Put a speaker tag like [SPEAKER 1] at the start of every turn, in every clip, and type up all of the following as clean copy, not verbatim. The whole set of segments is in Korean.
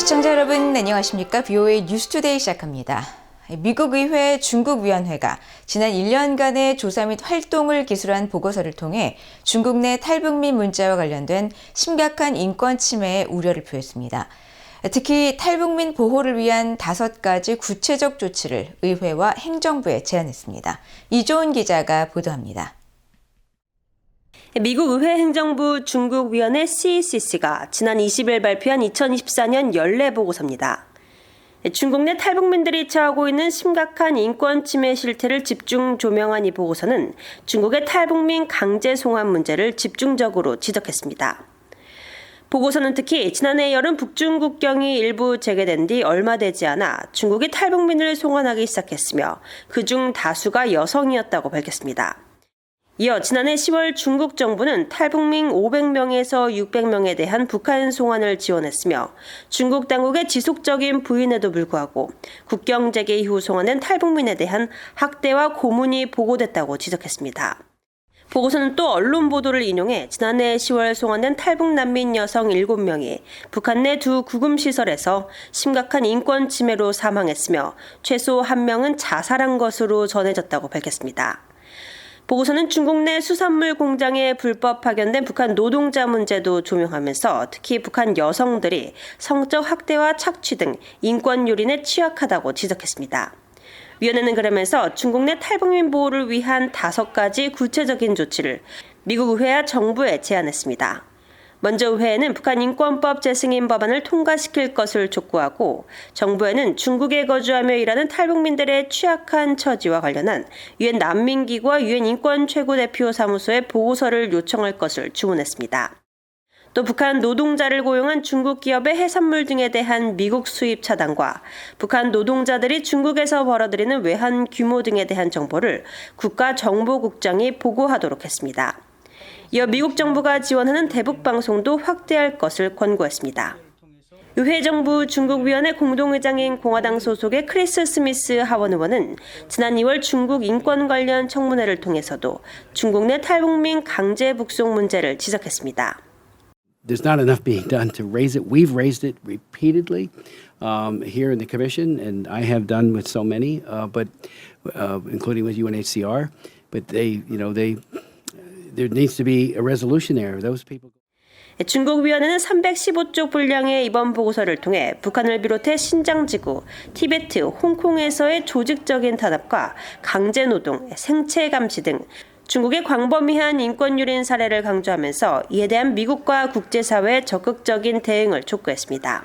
[SPEAKER 1] 시청자 여러분 안녕하십니까? BOA 뉴스투데이 시작합니다. 미국 의회 중국위원회가 지난 1년간의 조사 및 활동을 기술한 보고서를 통해 중국 내 탈북민 문제와 관련된 심각한 인권 침해의 우려를 표했습니다. 특히 탈북민 보호를 위한 5가지 구체적 조치를 의회와 행정부에 제안했습니다. 이조은 기자가 보도합니다.
[SPEAKER 2] 미국 의회 행정부 중국위원회 CECC가 지난 20일 발표한 2024년 연례 보고서입니다. 중국 내 탈북민들이 처하고 있는 심각한 인권 침해 실태를 집중 조명한 이 보고서는 중국의 탈북민 강제 송환 문제를 집중적으로 지적했습니다. 보고서는 특히 지난해 여름 북중 국경이 일부 재개된 뒤 얼마 되지 않아 중국이 탈북민을 송환하기 시작했으며 그중 다수가 여성이었다고 밝혔습니다. 이어 지난해 10월 중국 정부는 탈북민 500명에서 600명에 대한 북한 송환을 지원했으며 중국 당국의 지속적인 부인에도 불구하고 국경 재개 이후 송환된 탈북민에 대한 학대와 고문이 보고됐다고 지적했습니다. 보고서는 또 언론 보도를 인용해 지난해 10월 송환된 탈북 난민 여성 7명이 북한 내 두 구금시설에서 심각한 인권 침해로 사망했으며 최소 1명은 자살한 것으로 전해졌다고 밝혔습니다. 보고서는 중국 내 수산물 공장에 불법 파견된 북한 노동자 문제도 조명하면서 특히 북한 여성들이 성적 학대와 착취 등 인권 요린에 취약하다고 지적했습니다. 위원회는 그러면서 중국 내 탈북민 보호를 위한 5가지 구체적인 조치를 미국 의회와 정부에 제안했습니다. 먼저 의회에는 북한 인권법 재승인 법안을 통과시킬 것을 촉구하고 정부에는 중국에 거주하며 일하는 탈북민들의 취약한 처지와 관련한 유엔 난민기구와 유엔 인권 최고대표 사무소에 보고서를 요청할 것을 주문했습니다. 또 북한 노동자를 고용한 중국 기업의 해산물 등에 대한 미국 수입 차단과 북한 노동자들이 중국에서 벌어들이는 외환 규모 등에 대한 정보를 국가정보국장이 보고하도록 했습니다. 이어 미국 정부가 지원하는 대북 방송도 확대할 것을 권고했습니다. 의회 정부 중국위원회 공동의장인 공화당 소속의 크리스 스미스 하원 의원은 지난 2월 중국 인권 관련 청문회를 통해서도 중국 내 탈북민 강제 북송 문제를 지적했습니다.
[SPEAKER 3] There's not enough being done to raise it. We've raised it repeatedly here in the Commission, and I have done with so many, but including with UNHCR. But there needs to be a resolution there. Those people.
[SPEAKER 2] 중국 위원회는 315쪽 분량의 이번 보고서를 통해 북한을 비롯해 신장지구, 티베트, 홍콩에서의 조직적인 탄압과 강제노동, 생체 감시 등 중국의 광범위한 인권 유린 사례를 강조하면서 이에 대한 미국과 국제사회의 적극적인 대응을 촉구했습니다.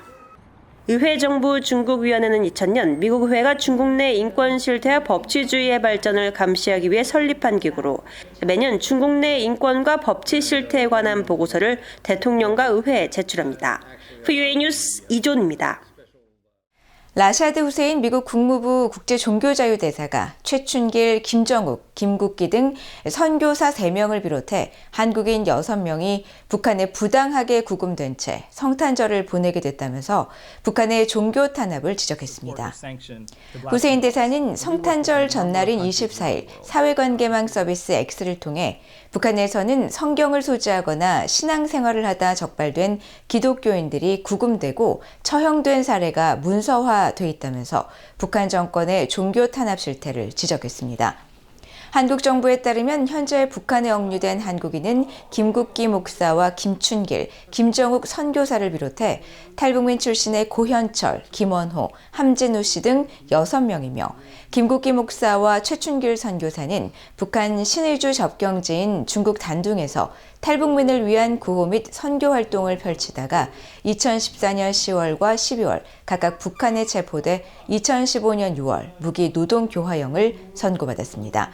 [SPEAKER 2] 의회 정부 중국위원회는 2000년 미국 의회가 중국 내 인권 실태와 법치주의의 발전을 감시하기 위해 설립한 기구로 매년 중국 내 인권과 법치 실태에 관한 보고서를 대통령과 의회에 제출합니다. BOA 뉴스 이존입니다.
[SPEAKER 1] 라샤드 후세인 미국 국무부 국제종교자유대사가 최춘길, 김정욱, 김국기 등 선교사 3명을 비롯해 한국인 6명이 북한에 부당하게 구금된 채 성탄절을 보내게 됐다면서 북한의 종교 탄압을 지적했습니다. 후세인 대사는 성탄절 전날인 24일 사회관계망 서비스 X를 통해 북한에서는 성경을 소지하거나 신앙생활을 하다 적발된 기독교인들이 구금되고 처형된 사례가 문서화돼 있다면서 북한 정권의 종교 탄압 실태를 지적했습니다. 한국 정부에 따르면 현재 북한에 억류된 한국인은 김국기 목사와 김춘길, 김정욱 선교사를 비롯해 탈북민 출신의 고현철, 김원호, 함진우 씨 등 6명이며 김국기 목사와 최춘길 선교사는 북한 신의주 접경지인 중국 단둥에서 탈북민을 위한 구호 및 선교 활동을 펼치다가 2014년 10월과 12월 각각 북한에 체포돼 2015년 6월 무기 노동 교화형을 선고받았습니다.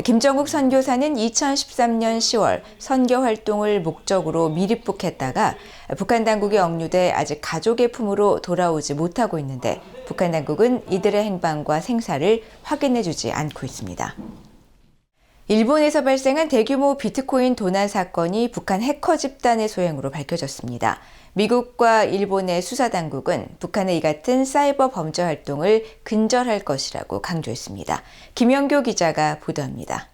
[SPEAKER 1] 김정욱 선교사는 2013년 10월 선교 활동을 목적으로 미립북했다가 북한 당국에 억류돼 아직 가족의 품으로 돌아오지 못하고 있는데 북한 당국은 이들의 행방과 생사를 확인해주지 않고 있습니다. 일본에서 발생한 대규모 비트코인 도난 사건이 북한 해커 집단의 소행으로 밝혀졌습니다. 미국과 일본의 수사당국은 북한의 이 같은 사이버 범죄 활동을 근절할 것이라고 강조했습니다. 김영교 기자가 보도합니다.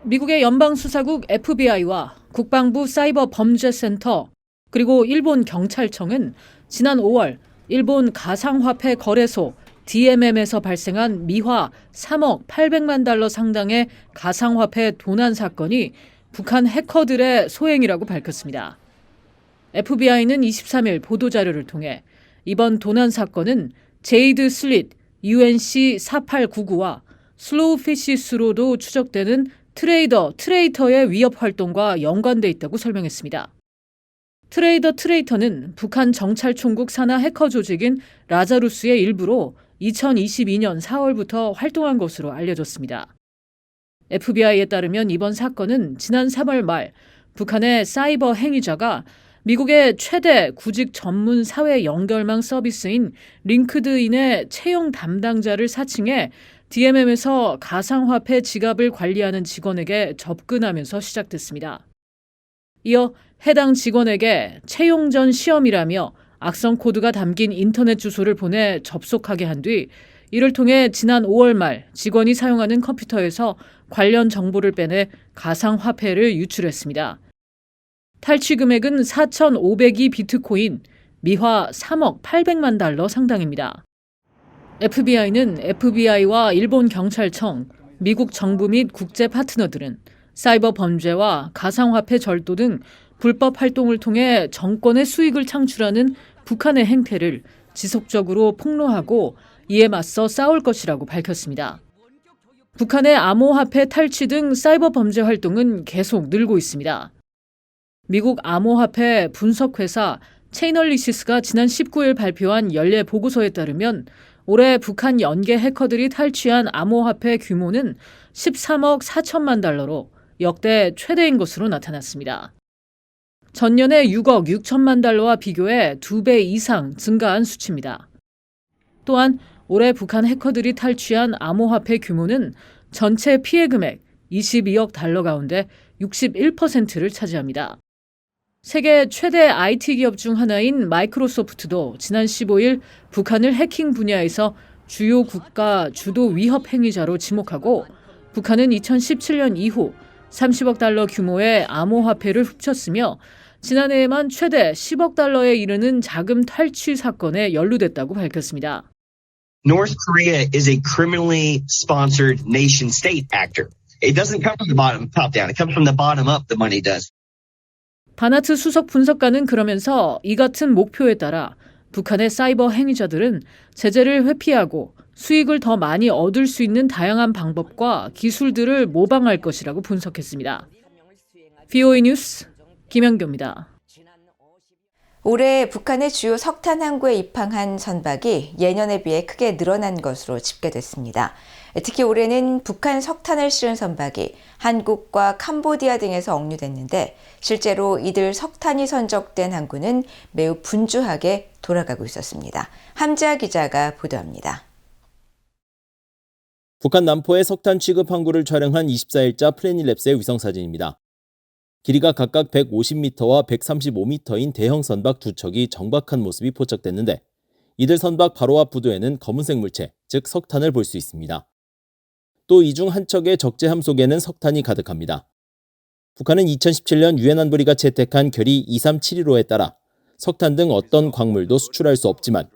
[SPEAKER 4] 미국의 연방수사국 FBI와 국방부 사이버 범죄센터, 그리고 일본 경찰청은 지난 5월 일본 가상화폐 거래소 DMM에서 발생한 미화 3억 800만 달러 상당의 가상화폐 도난 사건이 북한 해커들의 소행이라고 밝혔습니다. FBI는 23일 보도자료를 통해 이번 도난 사건은 제이드 슬릿 UNC 4899와 슬로우피시스로도 추적되는 트레이터의 위협 활동과 연관돼 있다고 설명했습니다. 트레이터는 북한 정찰총국 산하 해커 조직인 라자루스의 일부로 2022년 4월부터 활동한 것으로 알려졌습니다. FBI에 따르면 이번 사건은 지난 3월 말 북한의 사이버 행위자가 미국의 최대 구직 전문 사회 연결망 서비스인 링크드인의 채용 담당자를 사칭해 DMM에서 가상화폐 지갑을 관리하는 직원에게 접근하면서 시작됐습니다. 이어 해당 직원에게 채용 전 시험이라며 악성 코드가 담긴 인터넷 주소를 보내 접속하게 한 뒤 이를 통해 지난 5월 말 직원이 사용하는 컴퓨터에서 관련 정보를 빼내 가상화폐를 유출했습니다. 탈취 금액은 4,502 비트코인, 미화 3억 800만 달러 상당입니다. FBI는 FBI와 일본 경찰청, 미국 정부 및 국제 파트너들은 사이버 범죄와 가상화폐 절도 등 불법 활동을 통해 정권의 수익을 창출하는 북한의 행태를 지속적으로 폭로하고 이에 맞서 싸울 것이라고 밝혔습니다. 북한의 암호화폐 탈취 등 사이버 범죄 활동은 계속 늘고 있습니다. 미국 암호화폐 분석회사 체이널리시스가 지난 19일 발표한 연례 보고서에 따르면 올해 북한 연계 해커들이 탈취한 암호화폐 규모는 13억 4천만 달러로 역대 최대인 것으로 나타났습니다. 전년의 6억 6천만 달러와 비교해 2배 이상 증가한 수치입니다. 또한 올해 북한 해커들이 탈취한 암호화폐 규모는 전체 피해 금액 22억 달러 가운데 61%를 차지합니다. 세계 최대 IT 기업 중 하나인 마이크로소프트도 지난 15일 북한을 해킹 분야에서 주요 국가 주도 위협 행위자로 지목하고 북한은 2017년 이후 30억 달러 규모의 암호화폐를 훔쳤으며 지난해에만 최대 10억 달러에 이르는 자금 탈취 사건에 연루됐다고 밝혔습니다.
[SPEAKER 5] North Korea is a criminally sponsored nation state actor. It doesn't come from the bottom, top down. It comes from the bottom up, the money does.
[SPEAKER 4] 바나트 수석 분석가는 그러면서 이 같은 목표에 따라 북한의 사이버 행위자들은 제재를 회피하고 수익을 더 많이 얻을 수 있는 다양한 방법과 기술들을 모방할 것이라고 분석했습니다. VOA 뉴스 김현교입니다.
[SPEAKER 1] 올해 북한의 주요 석탄 항구에 입항한 선박이 예년에 비해 크게 늘어난 것으로 집계됐습니다. 특히 올해는 북한 석탄을 실은 선박이 한국과 캄보디아 등에서 억류됐는데 실제로 이들 석탄이 선적된 항구는 매우 분주하게 돌아가고 있었습니다. 함지아 기자가 보도합니다.
[SPEAKER 6] 북한 남포의 석탄 취급 항구를 촬영한 24일자 플래닛랩스의 위성사진입니다. 길이가 각각 150m와 135m인 대형 선박 두 척이 정박한 모습이 포착됐는데 이들 선박 바로 앞 부두에는 검은색 물체, 즉 석탄을 볼 수 있습니다. 또 이 중 한 척의 적재함 속에는 석탄이 가득합니다. 북한은 2017년 유엔 안보리가 채택한 결의 2371호에 따라 석탄 등 어떤 광물도 수출할 수 없지만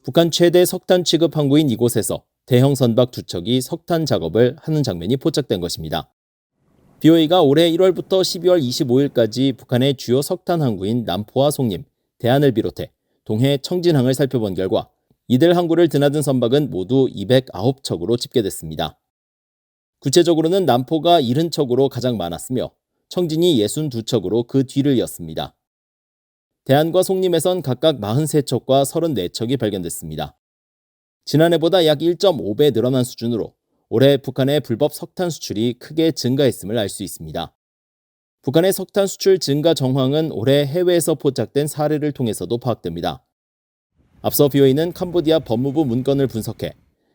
[SPEAKER 6] 북한 최대 석탄 취급 항구인 이곳에서 대형 선박 두 척이 석탄 작업을 하는 장면이 포착된 것입니다. BOA가 올해 1월부터 12월 25일까지 북한의 주요 석탄 항구인 남포와 송림, 대안을 비롯해 동해, 청진항을 살펴본 결과 이들 항구를 드나든 선박은 모두 209척으로 집계됐습니다. 구체적으로는 남포가 70척으로 가장 많았으며 청진이 62척으로 그 뒤를 이었습니다. 대안과 송림에선 각각 43척과 34척이 발견됐습니다. 지난해보다 약 1.5배 늘어난 수준으로 올해 북한의 불법 석탄 수출이 크게 증가했음을 알 수 있습니다. 북한의 석탄 수출 증가 정황은 올해 해외에서 포착된 사례를 통해서도 파악됩니다. 앞서 BOA는 캄보디아 법무부 문건을 분석해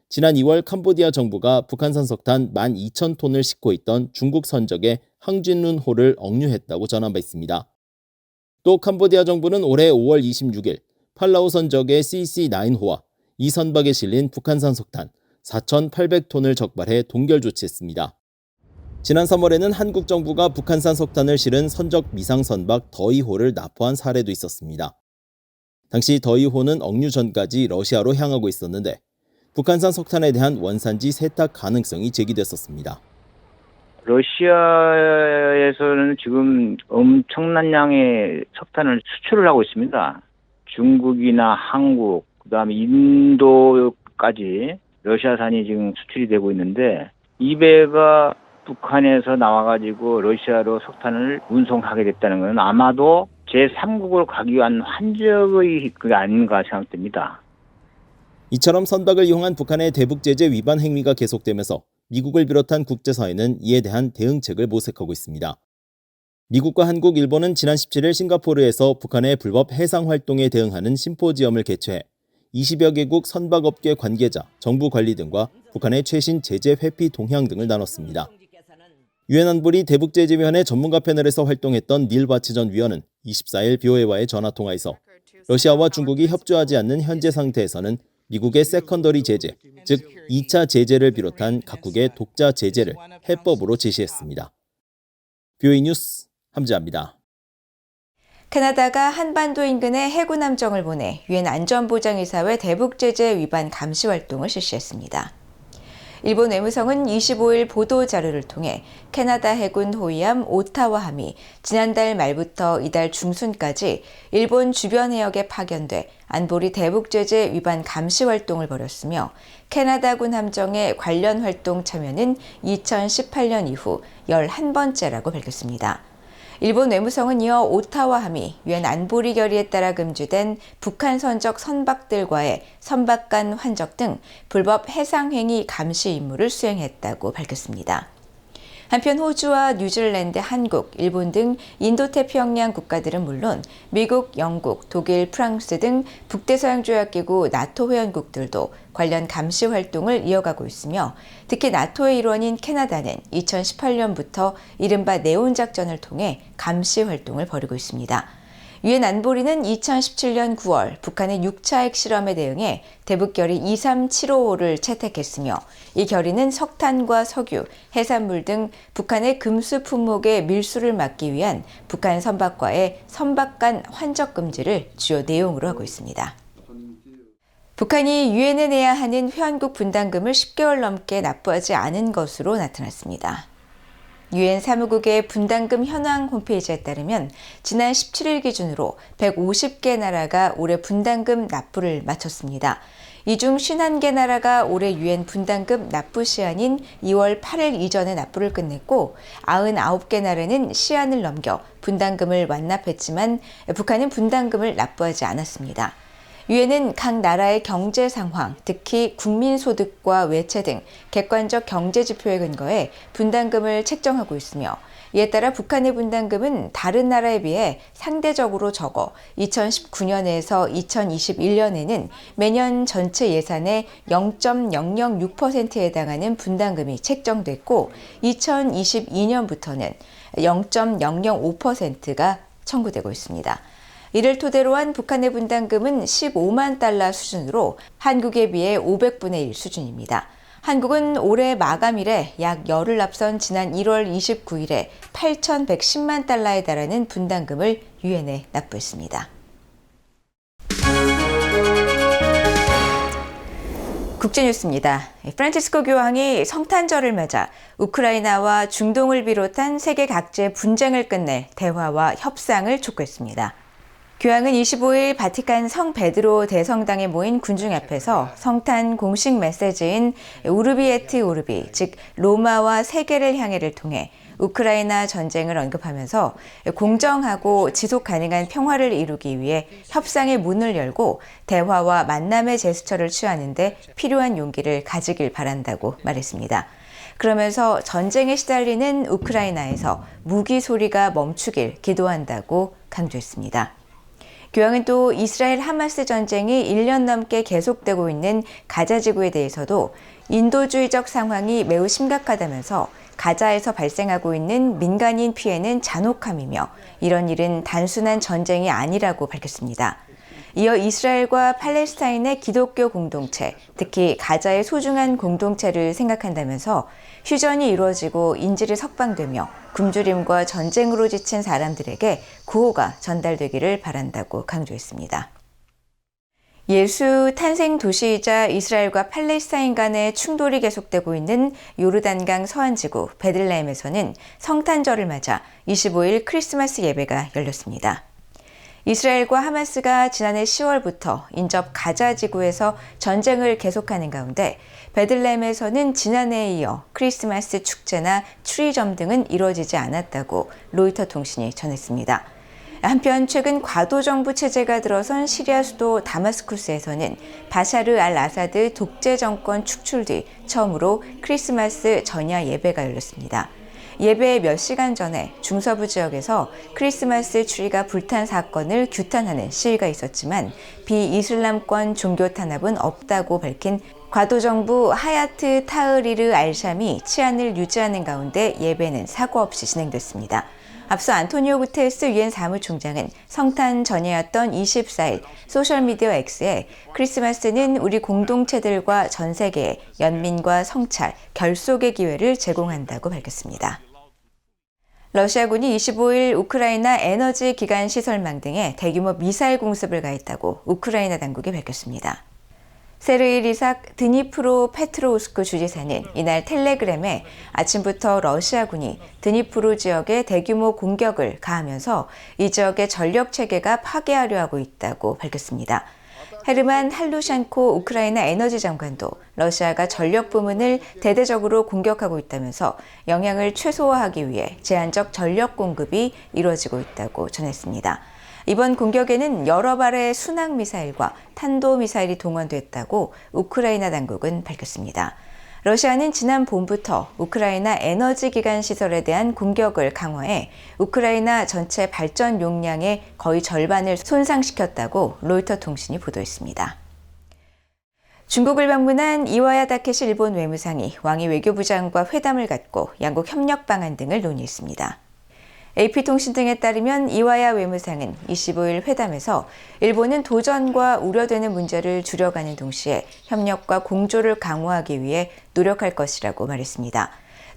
[SPEAKER 6] 지난 2월 캄보디아 정부가 북한산 석탄 12,000톤을 싣고 있던 중국 선적의 항진룬호를 억류했다고 전한 바 있습니다. 또 캄보디아 정부는 올해 5월 26일 팔라우 선적의 CC9호와 이 선박에 실린 북한산 석탄 4,800톤을 적발해 동결 조치했습니다. 지난 3월에는 한국 정부가 북한산 석탄을 실은 선적 미상선박 더이호를 납포한 사례도 있었습니다. 당시 더이호는 억류 전까지 러시아로 향하고 있었는데 북한산 석탄에 대한 원산지 세탁 가능성이 제기됐었습니다.
[SPEAKER 7] 러시아에서는 지금 엄청난 양의 석탄을 수출을 하고 있습니다. 중국이나 한국, 그다음에 인도까지 러시아산이 지금 수출이 되고 있는데 이 배가 북한에서 나와가지고 러시아로 석탄을 운송하게 됐다는 것은 아마도 제3국으로 가기 위한 환적의 그게 아닌가 생각됩니다.
[SPEAKER 6] 이처럼 선박을 이용한 북한의 대북 제재 위반 행위가 계속되면서 미국을 비롯한 국제사회는 이에 대한 대응책을 모색하고 있습니다. 미국과 한국, 일본은 지난 17일 싱가포르에서 북한의 불법 해상 활동에 대응하는 심포지엄을 개최해 20여 개국 선박업계 관계자, 정부 관리 등과 북한의 최신 제재 회피 동향 등을 나눴습니다. 유엔 안보리 대북제재위원회 전문가 패널에서 활동했던 닐 바치전 위원은 24일 BOA와의 전화통화에서 러시아와 중국이 협조하지 않는 현재 상태에서는 미국의 세컨더리 제재, 즉 2차 제재를 비롯한 각국의 독자 제재를 해법으로 제시했습니다. BOA 뉴스 함지아입니다.
[SPEAKER 1] 캐나다가 한반도 인근에 해군 함정을 보내 유엔 안전보장이사회 대북제재 위반 감시 활동을 실시했습니다. 일본 외무성은 25일 보도자료를 통해 캐나다 해군 호위함 오타와함이 지난달 말부터 이달 중순까지 일본 주변 해역에 파견돼 안보리 대북제재 위반 감시 활동을 벌였으며 캐나다군 함정의 관련 활동 참여는 2018년 이후 11번째라고 밝혔습니다. 일본 외무성은 이어 오타와함이 유엔 안보리 결의에 따라 금지된 북한 선적 선박들과의 선박 간 환적 등 불법 해상행위 감시 임무를 수행했다고 밝혔습니다. 한편 호주와 뉴질랜드, 한국, 일본 등 인도태평양 국가들은 물론 미국, 영국, 독일, 프랑스 등 북대서양조약기구 나토 회원국들도 관련 감시 활동을 이어가고 있으며 특히 나토의 일원인 캐나다는 2018년부터 이른바 네온 작전을 통해 감시 활동을 벌이고 있습니다. 유엔 안보리는 2017년 9월 북한의 6차 핵실험에 대응해 대북결의 23755를 채택했으며 이 결의는 석탄과 석유, 해산물 등 북한의 금수 품목의 밀수를 막기 위한 북한 선박과의 선박 간 환적 금지를 주요 내용으로 하고 있습니다. 북한이 유엔에 내야 하는 회원국 분담금을 10개월 넘게 납부하지 않은 것으로 나타났습니다. 유엔 사무국의 분담금 현황 홈페이지에 따르면 지난 17일 기준으로 150개 나라가 올해 분담금 납부를 마쳤습니다. 이 중 51개 나라가 올해 유엔 분담금 납부 시한인 2월 8일 이전에 납부를 끝냈고 99개 나라는 시한을 넘겨 분담금을 완납했지만 북한은 분담금을 납부하지 않았습니다. 유엔은 각 나라의 경제 상황, 특히 국민 소득과 외채 등 객관적 경제 지표에 근거해 분담금을 책정하고 있으며 이에 따라 북한의 분담금은 다른 나라에 비해 상대적으로 적어 2019년에서 2021년에는 매년 전체 예산의 0.006%에 해당하는 분담금이 책정됐고 2022년부터는 0.005%가 청구되고 있습니다. 이를 토대로 한 북한의 분담금은 15만 달러 수준으로 한국에 비해 500분의 1 수준입니다. 한국은 올해 마감일에 약 열흘 앞선 지난 1월 29일에 8,110만 달러에 달하는 분담금을 유엔에 납부했습니다. 국제뉴스입니다. 프란치스코 교황이 성탄절을 맞아 우크라이나와 중동을 비롯한 세계 각지의 분쟁을 끝낼 대화와 협상을 촉구했습니다. 교황은 25일 바티칸 성 베드로 대성당에 모인 군중 앞에서 성탄 공식 메시지인 우르비 에트 우르비, 즉 로마와 세계를 향해를 통해 우크라이나 전쟁을 언급하면서 공정하고 지속 가능한 평화를 이루기 위해 협상의 문을 열고 대화와 만남의 제스처를 취하는 데 필요한 용기를 가지길 바란다고 말했습니다. 그러면서 전쟁에 시달리는 우크라이나에서 무기 소리가 멈추길 기도한다고 강조했습니다. 교황은 또 이스라엘 하마스 전쟁이 1년 넘게 계속되고 있는 가자 지구에 대해서도 인도주의적 상황이 매우 심각하다면서 가자에서 발생하고 있는 민간인 피해는 잔혹함이며 이런 일은 단순한 전쟁이 아니라고 밝혔습니다. 이어 이스라엘과 팔레스타인의 기독교 공동체, 특히 가자의 소중한 공동체를 생각한다면서 휴전이 이루어지고 인질이 석방되며 굶주림과 전쟁으로 지친 사람들에게 구호가 전달되기를 바란다고 강조했습니다. 예수 탄생 도시이자 이스라엘과 팔레스타인 간의 충돌이 계속되고 있는 요르단강 서안지구 베들레헴에서는 성탄절을 맞아 25일 크리스마스 예배가 열렸습니다. 이스라엘과 하마스가 지난해 10월부터 인접 가자 지구에서 전쟁을 계속하는 가운데 베들레헴에서는 지난해에 이어 크리스마스 축제나 추리점 등은 이루어지지 않았다고 로이터 통신이 전했습니다. 한편 최근 과도정부 체제가 들어선 시리아 수도 다마스쿠스에서는 바샤르 알 아사드 독재 정권 축출 뒤 처음으로 크리스마스 전야 예배가 열렸습니다. 예배 몇 시간 전에 중서부 지역에서 크리스마스 추리가 불탄 사건을 규탄하는 시위가 있었지만 비이슬람권 종교 탄압은 없다고 밝힌 과도정부 하야트 타흐리르 알샴이 치안을 유지하는 가운데 예배는 사고 없이 진행됐습니다. 앞서 안토니오 구테레스 유엔 사무총장은 성탄 전이었던 24일 소셜미디어 X에 크리스마스는 우리 공동체들과 전 세계의 연민과 성찰, 결속의 기회를 제공한다고 밝혔습니다. 러시아군이 25일 우크라이나 에너지 기관 시설망 등에 대규모 미사일 공습을 가했다고 우크라이나 당국이 밝혔습니다. 세르이 리삭 드니프로 페트로우스크 주지사는 이날 텔레그램에 아침부터 러시아군이 드니프로 지역에 대규모 공격을 가하면서 이 지역의 전력 체계가 파괴하려 하고 있다고 밝혔습니다. 헤르만 할루샨코 우크라이나 에너지 장관도 러시아가 전력 부문을 대대적으로 공격하고 있다면서 영향을 최소화하기 위해 제한적 전력 공급이 이루어지고 있다고 전했습니다. 이번 공격에는 여러 발의 순항미사일과 탄도미사일이 동원됐다고 우크라이나 당국은 밝혔습니다. 러시아는 지난 봄부터 우크라이나 에너지 기관 시설에 대한 공격을 강화해 우크라이나 전체 발전 용량의 거의 절반을 손상시켰다고 로이터 통신이 보도했습니다. 중국을 방문한 이와야 다케시 일본 외무상이 왕이 외교부장과 회담을 갖고 양국 협력 방안 등을 논의했습니다. AP통신 등에 따르면 이와야 외무상은 25일 회담에서 일본은 도전과 우려되는 문제를 줄여가는 동시에 협력과 공조를 강화하기 위해 노력할 것이라고 말했습니다.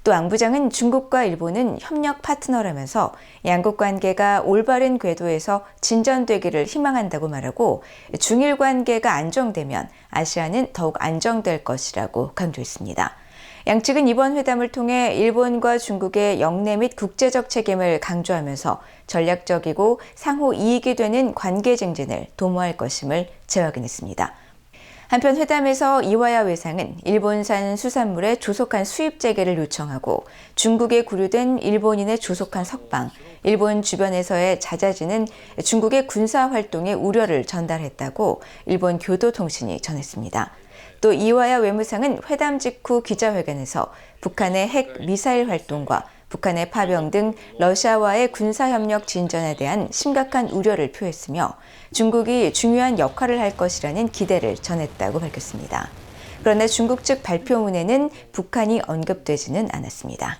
[SPEAKER 1] 또 ang 부장은 중국과 일본은 협력 파트너라면서 양국 관계가 올바른 궤도에서 진전되기를 희망한다고 말하고 중일 관계가 안정되면 아시아는 더욱 안정될 것이라고 강조했습니다. 양측은 이번 회담을 통해 일본과 중국의 영내 및 국제적 책임을 강조하면서 전략적이고 상호 이익이 되는 관계 증진을 도모할 것임을 재확인했습니다. 한편 회담에서 이와야 외상은 일본산 수산물의 조속한 수입 재개를 요청하고 중국에 구류된 일본인의 조속한 석방, 일본 주변에서의 잦아지는 중국의 군사 활동의 우려를 전달했다고 일본 교도통신이 전했습니다. 또 이와야 외무상은 회담 직후 기자회견에서 북한의 핵 미사일 활동과 북한의 파병 등 러시아와의 군사협력 진전에 대한 심각한 우려를 표했으며 중국이 중요한 역할을 할 것이라는 기대를 전했다고 밝혔습니다. 그러나 중국 측 발표문에는 북한이 언급되지는 않았습니다.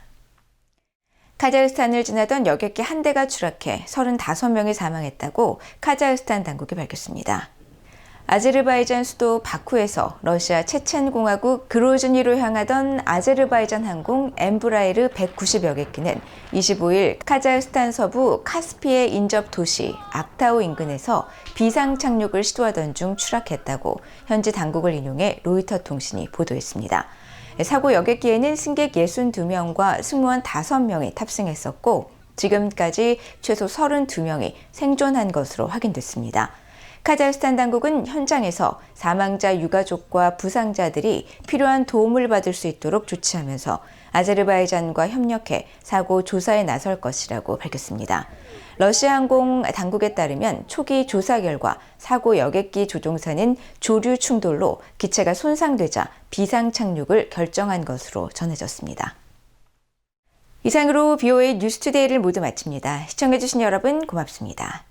[SPEAKER 1] 카자흐스탄을 지나던 여객기 한 대가 추락해 35명이 사망했다고 카자흐스탄 당국이 밝혔습니다. 아제르바이잔 수도 바쿠에서 러시아 체첸공화국 그로즈니로 향하던 아제르바이잔 항공 엠브라이르 190여 객기는 25일 카자흐스탄 서부 카스피의 인접 도시 악타우 인근에서 비상 착륙을 시도하던 중 추락했다고 현지 당국을 인용해 로이터 통신이 보도했습니다. 사고 여객기에는 승객 62명과 승무원 5명이 탑승했었고 지금까지 최소 32명이 생존한 것으로 확인됐습니다. 카자흐스탄 당국은 현장에서 사망자 유가족과 부상자들이 필요한 도움을 받을 수 있도록 조치하면서 아제르바이잔과 협력해 사고 조사에 나설 것이라고 밝혔습니다. 러시아 항공 당국에 따르면 초기 조사 결과 사고 여객기 조종사는 조류 충돌로 기체가 손상되자 비상 착륙을 결정한 것으로 전해졌습니다. 이상으로 BOA 뉴스투데이를 모두 마칩니다. 시청해주신 여러분 고맙습니다.